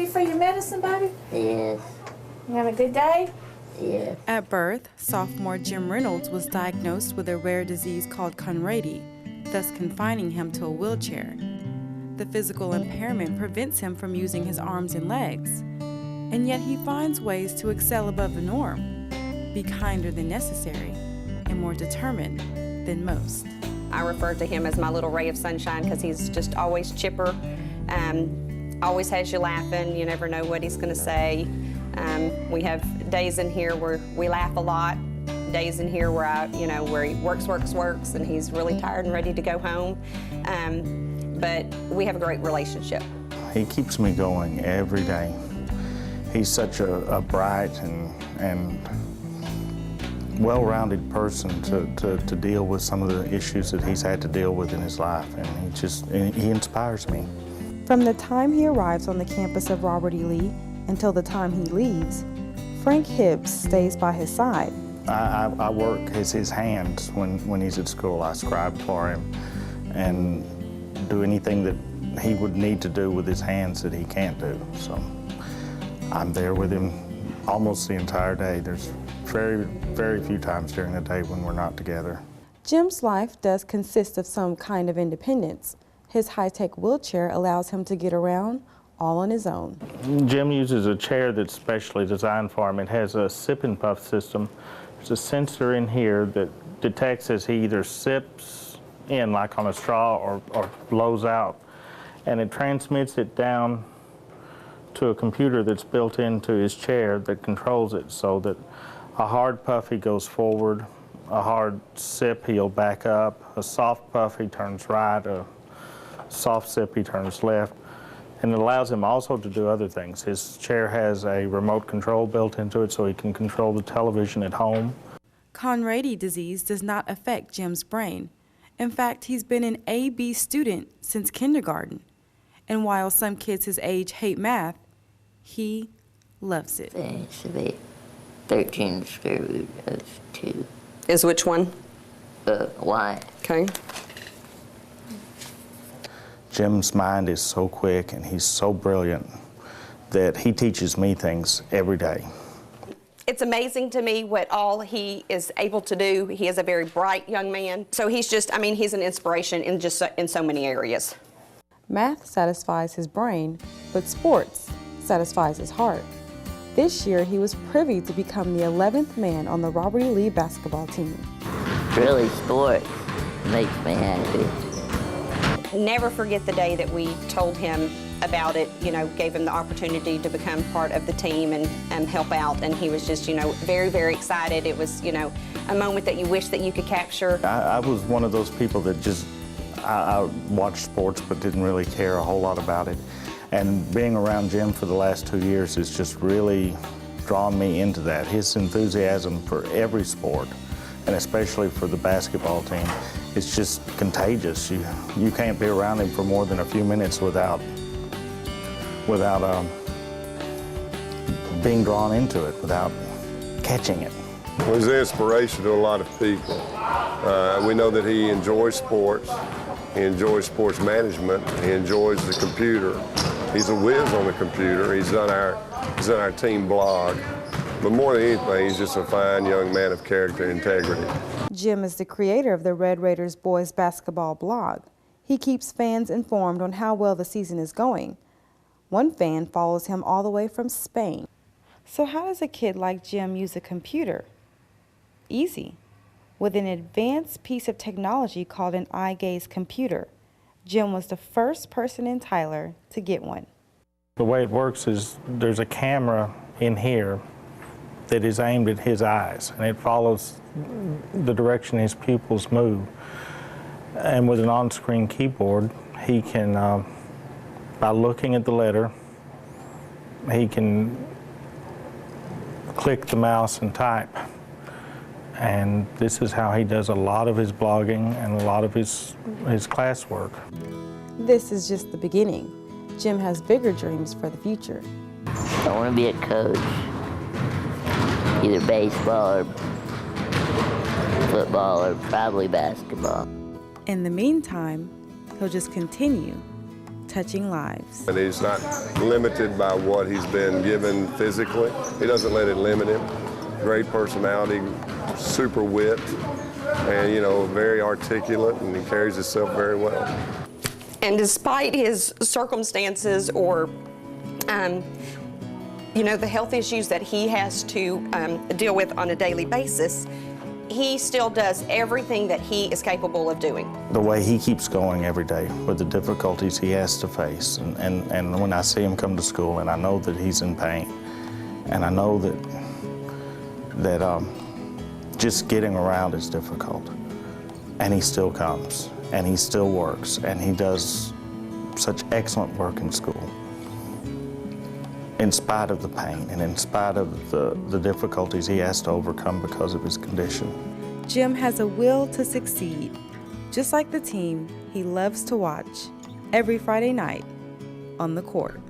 for your medicine, baby? Yes. You having a good day? Yes. At birth, sophomore Jim Reynolds was diagnosed with a rare disease called Conrady, thus confining him to a wheelchair. The physical impairment prevents him from using his arms and legs, and yet he finds ways to excel above the norm, be kinder than necessary, and more determined than most. I refer to him as my little ray of sunshine because he's just always chipper, always has you laughing. You never know what he's going to say. We have days in here where we laugh a lot, days in here where where he works, and he's really tired and ready to go home. But we have a great relationship. He keeps me going every day. He's such a bright and well-rounded person to deal with some of the issues that he's had to deal with in his life, and he inspires me. From the time he arrives on the campus of Robert E. Lee until the time he leaves, Frank Hibbs stays by his side. I work as his hands when he's at school. I scribe for him and do anything that he would need to do with his hands that he can't do. So I'm there with him almost the entire day. There's very, very few times during the day when we're not together. Jim's life does consist of some kind of independence. His high-tech wheelchair allows him to get around all on his own. Jim uses a chair that's specially designed for him. It has a sip and puff system. There's a sensor in here that detects as he either sips in like on a straw or blows out, and it transmits it down to a computer that's built into his chair that controls it, so that a hard puff he goes forward, a hard sip he'll back up, a soft puff he turns right, a soft sip he turns left. And it allows him also to do other things. His chair has a remote control built into it so he can control the television at home. Conrady disease does not affect Jim's brain. In fact, he's been an A-B student since kindergarten. And while some kids his age hate math, he loves it. It's a bit 13 square root of 2. Is which one? Y. Okay. Jim's mind is so quick and he's so brilliant that he teaches me things every day. It's amazing to me what all he is able to do. He is a very bright young man. So he's just, he's an inspiration in so many areas. Math satisfies his brain, but sports satisfies his heart. This year, he was privy to become the 11th man on the Robert E. Lee basketball team. Really, sports makes me happy. Never forget the day that we told him about it, gave him the opportunity to become part of the team and help out, and he was just, very, very excited. It was, a moment that you wish that you could capture. I was one of those people that just, I watched sports but didn't really care a whole lot about it. And being around Jim for the last 2 years has just really drawn me into that. His enthusiasm for every sport, and especially for the basketball team, it's just contagious. You can't be around him for more than a few minutes without being drawn into it, without catching it. Well, he's an inspiration to a lot of people. We know that he enjoys sports. He enjoys sports management. He enjoys the computer. He's a whiz on the computer. He's on our team blog. But more than anything, he's just a fine young man of character and integrity. Jim is the creator of the Red Raiders boys basketball blog. He keeps fans informed on how well the season is going. One fan follows him all the way from Spain. So how does a kid like Jim use a computer? Easy. With an advanced piece of technology called an eye gaze computer. Jim was the first person in Tyler to get one. The way it works is there's a camera in here that is aimed at his eyes, and it follows the direction his pupils move. And with an on-screen keyboard, he can, by looking at the letter, he can click the mouse and type. And this is how he does a lot of his blogging and a lot of his classwork. This is just the beginning. Jim has bigger dreams for the future. I want to be a coach, either baseball or football or probably basketball. In the meantime, he'll just continue touching lives. And he's not limited by what he's been given physically. He doesn't let it limit him. Great personality, super wit, and very articulate, and he carries himself very well. And despite his circumstances or the health issues that he has to deal with on a daily basis, he still does everything that he is capable of doing. The way he keeps going every day with the difficulties he has to face, and when I see him come to school and I know that he's in pain, and I know that just getting around is difficult, and he still comes, and he still works, and he does such excellent work in school. In spite of the pain and in spite of the difficulties he has to overcome because of his condition. Jim has a will to succeed, just like the team he loves to watch every Friday night on the court.